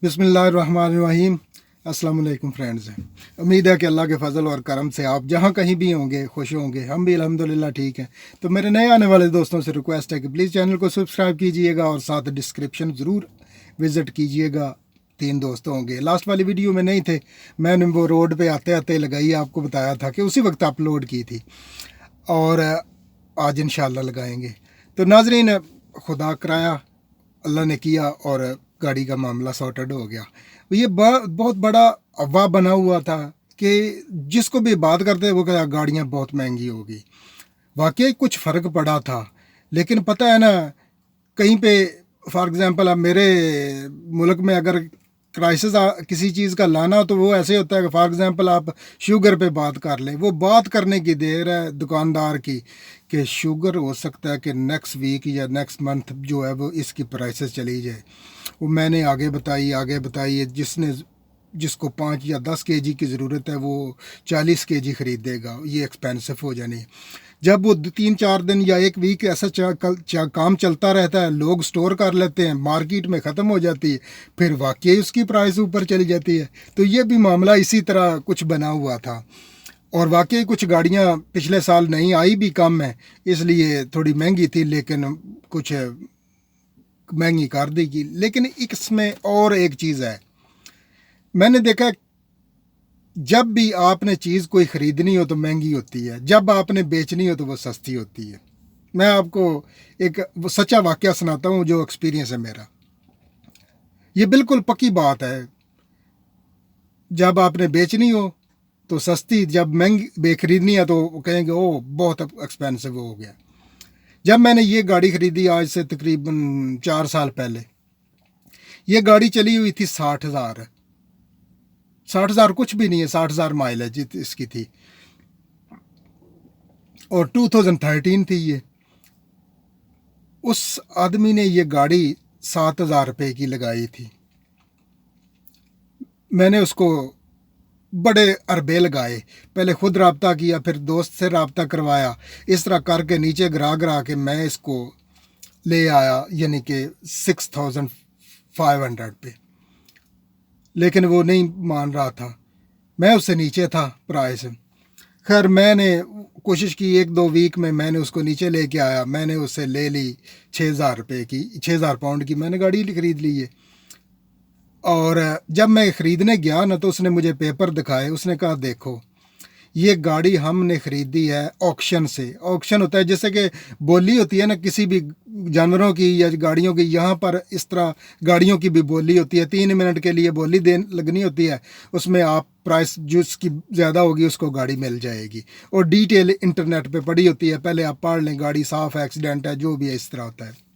बिस्मिल्लाहिर्रहमानिर्रहीम। अस्सलाम वालेकुम फ्रेंड्स। उम्मीद है कि अल्लाह के फजल और करम से आप जहाँ कहीं भी होंगे खुश होंगे। हम भी अल्हम्दुलिल्लाह ठीक हैं। तो मेरे नए आने वाले दोस्तों से रिक्वेस्ट है कि प्लीज़ चैनल को सब्सक्राइब कीजिएगा और साथ डिस्क्रिप्शन ज़रूर विज़िट कीजिएगा। 3 दोस्त होंगे, लास्ट वाली वीडियो में नहीं थे, मैंने वो रोड पे आते आते लगाई, आपको बताया था कि उसी वक्त अपलोड की थी और आज इंशाल्लाह लगाएंगे। तो नाजरीन, खुदा कराया, अल्लाह ने किया और गाड़ी का मामला सॉर्टेड हो गया। ये बहुत बड़ा अफवाह बना हुआ था कि जिसको भी बात करते वो कहता गाड़ियाँ बहुत महंगी होगी। वाकई कुछ फ़र्क पड़ा था, लेकिन पता है ना, कहीं पे फॉर एग्ज़ाम्पल अब मेरे मुल्क में अगर क्राइसिस किसी चीज़ का लाना हो तो वो ऐसे होता है कि फॉर एग्ज़ाम्पल आप शुगर पे बात कर लें, वो बात करने की देर है दुकानदार की कि शुगर हो सकता है कि नेक्स्ट वीक या नेक्स्ट मंथ जो है वो इसकी प्राइसेस चली जाए। वो मैंने आगे बताई जिसको 5 या 10 केजी की ज़रूरत है वो 40 केजी ख़रीदेगा, ये एक्सपेंसिव हो जानी। जब वो 3-4 दिन या एक वीक ऐसा काम चलता रहता है, लोग स्टोर कर लेते हैं, मार्केट में ख़त्म हो जाती है, फिर वाकई उसकी प्राइस ऊपर चली जाती है। तो ये भी मामला इसी तरह कुछ बना हुआ था और वाकई कुछ गाड़ियाँ पिछले साल नहीं आई भी कम है, इसलिए थोड़ी महंगी थी, लेकिन कुछ महंगी कर देगी। लेकिन इसमें और एक चीज़ है, मैंने देखा जब भी आपने चीज़ कोई ख़रीदनी हो तो महंगी होती है, जब आपने बेचनी हो तो वो सस्ती होती है। मैं आपको एक वो सच्चा वाक़या सुनाता हूँ जो एक्सपीरियंस है मेरा। ये बिल्कुल पक्की बात है, जब आपने बेचनी हो तो सस्ती, जब महंगी खरीदनी है तो कहेंगे ओ बहुत एक्सपेंसिव हो गया। जब मैंने ये गाड़ी ख़रीदी आज से तकरीबन 4 साल पहले, ये गाड़ी चली हुई थी 60,000। 60,000 कुछ भी नहीं है, 60,000 माइलेज इसकी थी और 2013 थी ये। उस आदमी ने ये गाड़ी 7,000 रुपये की लगाई थी। मैंने उसको बड़े अरबे लगाए, पहले ख़ुद रब्ता किया, फिर दोस्त से रब्ता करवाया, इस तरह करके नीचे गिरा के मैं इसको ले आया, यानी कि 6,500 पे। लेकिन वो नहीं मान रहा था, मैं उससे नीचे था प्राइस। खैर मैंने कोशिश की, 1-2 वीक में मैंने उसको नीचे लेके आया, मैंने उससे ले ली 6,000 रुपये की, 6,000 पाउंड की मैंने गाड़ी ख़रीद ली है। और जब मैं ख़रीदने गया ना तो उसने मुझे पेपर दिखाए, उसने कहा देखो ये गाड़ी हमने ख़रीदी है ऑक्शन से। ऑक्शन होता है जैसे कि बोली होती है ना किसी भी जानवरों की या गाड़ियों की, यहाँ पर इस तरह गाड़ियों की भी बोली होती है, 3 मिनट के लिए बोली लगनी होती है, उसमें आप प्राइस जिसकी ज़्यादा होगी उसको गाड़ी मिल जाएगी और डिटेल इंटरनेट पे पड़ी होती है, पहले आप पढ़ लें, गाड़ी साफ़ है, एक्सीडेंट है, जो भी है, इस तरह होता है।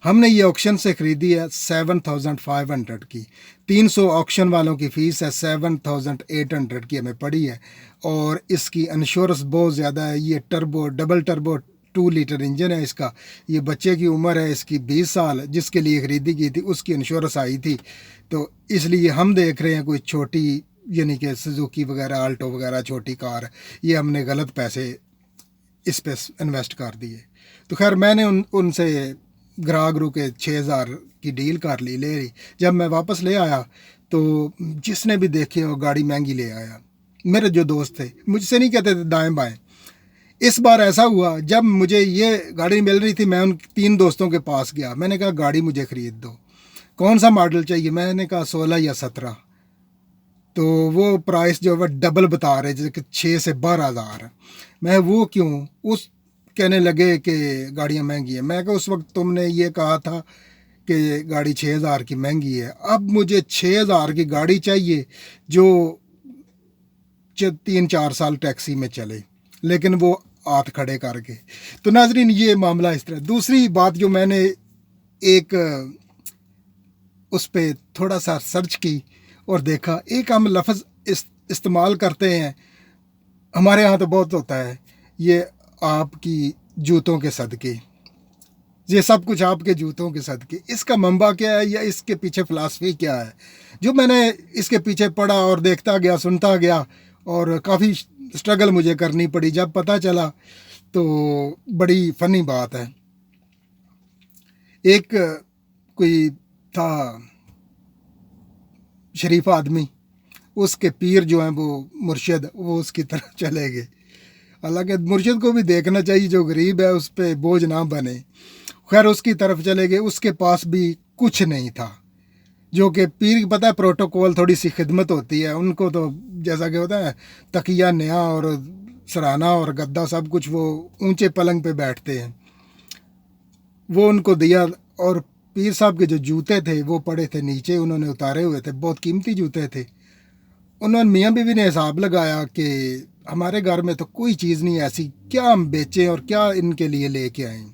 हमने ये ऑक्शन से ख़रीदी है 7,500 की, 300 ऑक्शन वालों की फ़ीस है, 7,800 की हमें पड़ी है। और इसकी इंश्योरेंस बहुत ज़्यादा है, ये डबल टर्बो 2 लीटर इंजन है इसका। ये बच्चे की उम्र है इसकी 20 साल, जिसके लिए ख़रीदी गई थी उसकी इंश्योरेंस आई थी, तो इसलिए हम देख रहे हैं कोई छोटी, यानी कि सुजुकी वगैरह, आल्टो वगैरह छोटी कार, ये हमने गलत पैसे इस पे इन्वेस्ट कर दिए। तो खैर मैंने उनसे ग्राह ग्रू के 6,000 की डील कर ली, ले ली। जब मैं वापस ले आया तो जिसने भी देखे वो गाड़ी महंगी ले आया। मेरे जो दोस्त थे मुझसे नहीं कहते थे दाएं बाएं। इस बार ऐसा हुआ, जब मुझे ये गाड़ी मिल रही थी मैं उन 3 दोस्तों के पास गया, मैंने कहा गाड़ी मुझे ख़रीद दो, कौन सा मॉडल चाहिए? मैंने कहा 16 या 17। तो वो प्राइस जो है डबल बता रहे, जैसे कि 6 से 12,000। मैं वो क्यों, उस कहने लगे कि गाड़ियाँ महंगी है। मैं कहा उस वक्त तुमने ये कहा था कि गाड़ी 6,000 की महंगी है, अब मुझे 6,000 की गाड़ी चाहिए जो 3-4 साल टैक्सी में चले, लेकिन वो हाथ खड़े करके। तो नाजरीन ये मामला इस तरह। दूसरी बात जो मैंने एक उस पर थोड़ा सा सर्च की और देखा, एक हम लफ्ज़ इस्तेमाल करते हैं, हमारे यहाँ तो बहुत होता है, ये आपकी जूतों के सदके, ये सब कुछ आपके जूतों के सदके। इसका मंबा क्या है या इसके पीछे फ़िलासफ़ी क्या है? जो मैंने इसके पीछे पढ़ा और देखता गया, सुनता गया, और काफ़ी स्ट्रगल मुझे करनी पड़ी, जब पता चला तो बड़ी फ़नी बात है। एक कोई था शरीफ आदमी, उसके पीर जो हैं वो मुर्शिद, वो उसकी तरफ चले गए। हालांकि मुर्शिद को भी देखना चाहिए, जो गरीब है उस पर बोझ ना बने। खैर उसकी तरफ चले गए, उसके पास भी कुछ नहीं था। जो कि पीर की पता है प्रोटोकॉल, थोड़ी सी खिदमत होती है उनको, तो जैसा कि होता है तकिया नया और सराहना और गद्दा सब कुछ, वो ऊंचे पलंग पे बैठते हैं, वो उनको दिया। और पीर साहब के जो जूते थे वो पड़े थे नीचे, उन्होंने उतारे हुए थे, बहुत कीमती जूते थे। उन्होंने मियाँ बीवी ने हिसाब लगाया कि हमारे घर में तो कोई चीज़ नहीं ऐसी, क्या हम बेचें और क्या इनके लिए लेके आएँ।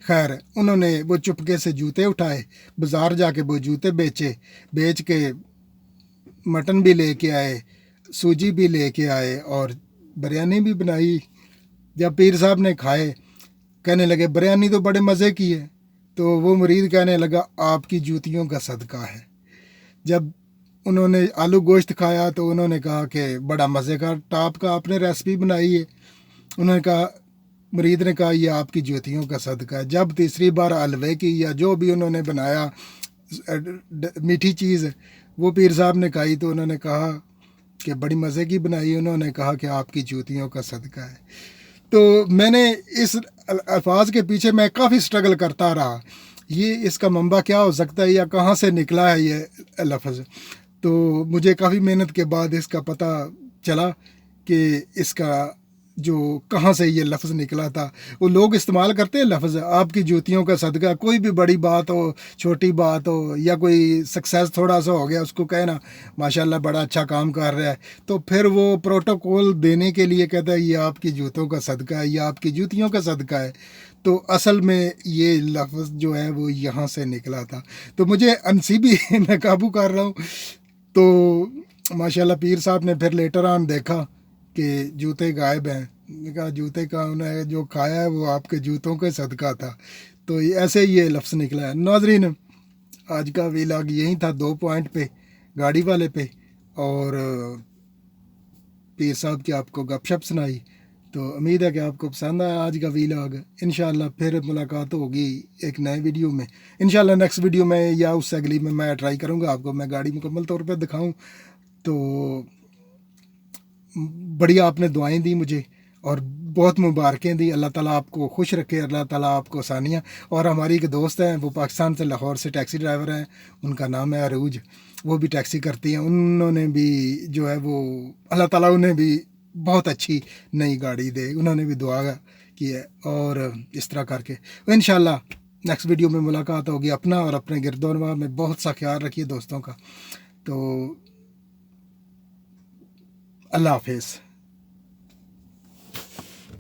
खैर उन्होंने वो चुपके से जूते उठाए, बाज़ार जाके वो जूते बेचे, बेच के मटन भी लेके आए, सूजी भी लेके आए और बिरयानी भी बनाई। जब पीर साहब ने खाए, कहने लगे बिरयानी तो बड़े मज़े की है। तो वो मुरीद कहने लगा आपकी जूतियों का सदका है। जब उन्होंने आलू गोश्त खाया तो उन्होंने कहा कि बड़ा मज़े का टाप का आपने रेसिपी बनाई है। उन्होंने कहा, मुरीद ने कहा ये आपकी जूतियों का सदका है। जब तीसरी बार हलवे की या जो भी उन्होंने बनाया मीठी चीज़ वो पीर साहब ने खाई तो उन्होंने कहा कि बड़ी मज़े की बनाई। उन्होंने कहा कि आपकी जूतियों का सदका है। तो मैंने इस अल्फाज के पीछे मैं काफ़ी स्ट्रगल करता रहा, ये इसका मंबा क्या हो सकता है या कहाँ से निकला है ये लफ्ज़। तो मुझे काफ़ी मेहनत के बाद इसका पता चला कि इसका जो कहाँ से ये लफ्ज़ निकला था। वो लोग इस्तेमाल करते हैं लफ्ज़ आपकी जूतियों का सदका, कोई भी बड़ी बात हो, छोटी बात हो, या कोई सक्सेस थोड़ा सा हो गया उसको कहना माशाल्लाह बड़ा अच्छा काम कर रहा है, तो फिर वो प्रोटोकॉल देने के लिए कहता है ये आपकी जूतों का सदका है, ये आपकी जूतियों का सदका है। तो असल में ये लफ्ज़ जो है वो यहाँ से निकला था। तो मुझे अनसीबी मैं काबू कर रहा हूँ। तो माशाल्लाह पीर साहब ने फिर लेटर ऑन देखा कि जूते गायब हैं। मैंने कहा जूते का उन्होंने जो खाया है वो आपके जूतों का सदका था। तो ऐसे ही ये लफ्ज़ निकला है। नाज़रीन आज का व्लॉग यही था, 2 पॉइंट पे, गाड़ी वाले पे और पीर साहब की आपको गपशप सुनाई। तो उम्मीद है कि आपको पसंद आया आज का व्लॉग। इंशाल्लाह फिर मुलाकात होगी एक नए वीडियो में। इंशाल्लाह नेक्स्ट वीडियो में या उससे अगली में मैं ट्राई करूँगा आपको मैं गाड़ी मुकम्मल तौर पर दिखाऊँ। तो बढ़िया आपने दुआएं दी मुझे और बहुत मुबारकें दी। अल्लाह ताला आपको खुश रखे, अल्लाह ताला आपको आसानियाँ। और हमारी एक दोस्त हैं, वो पाकिस्तान से लाहौर से टैक्सी ड्राइवर हैं, उनका नाम है अरूज, वो भी टैक्सी करती हैं। उन्होंने भी जो है वो अल्लाह ताला उन्हें भी बहुत अच्छी नई गाड़ी दे, उन्होंने भी दुआ की है। और इस तरह करके इंशाल्लाह नेक्स्ट वीडियो में मुलाकात होगी। अपना और अपने गिरदोनवा में बहुत सा ख्याल रखिए दोस्तों का। तो अल्लाह हाफिज़।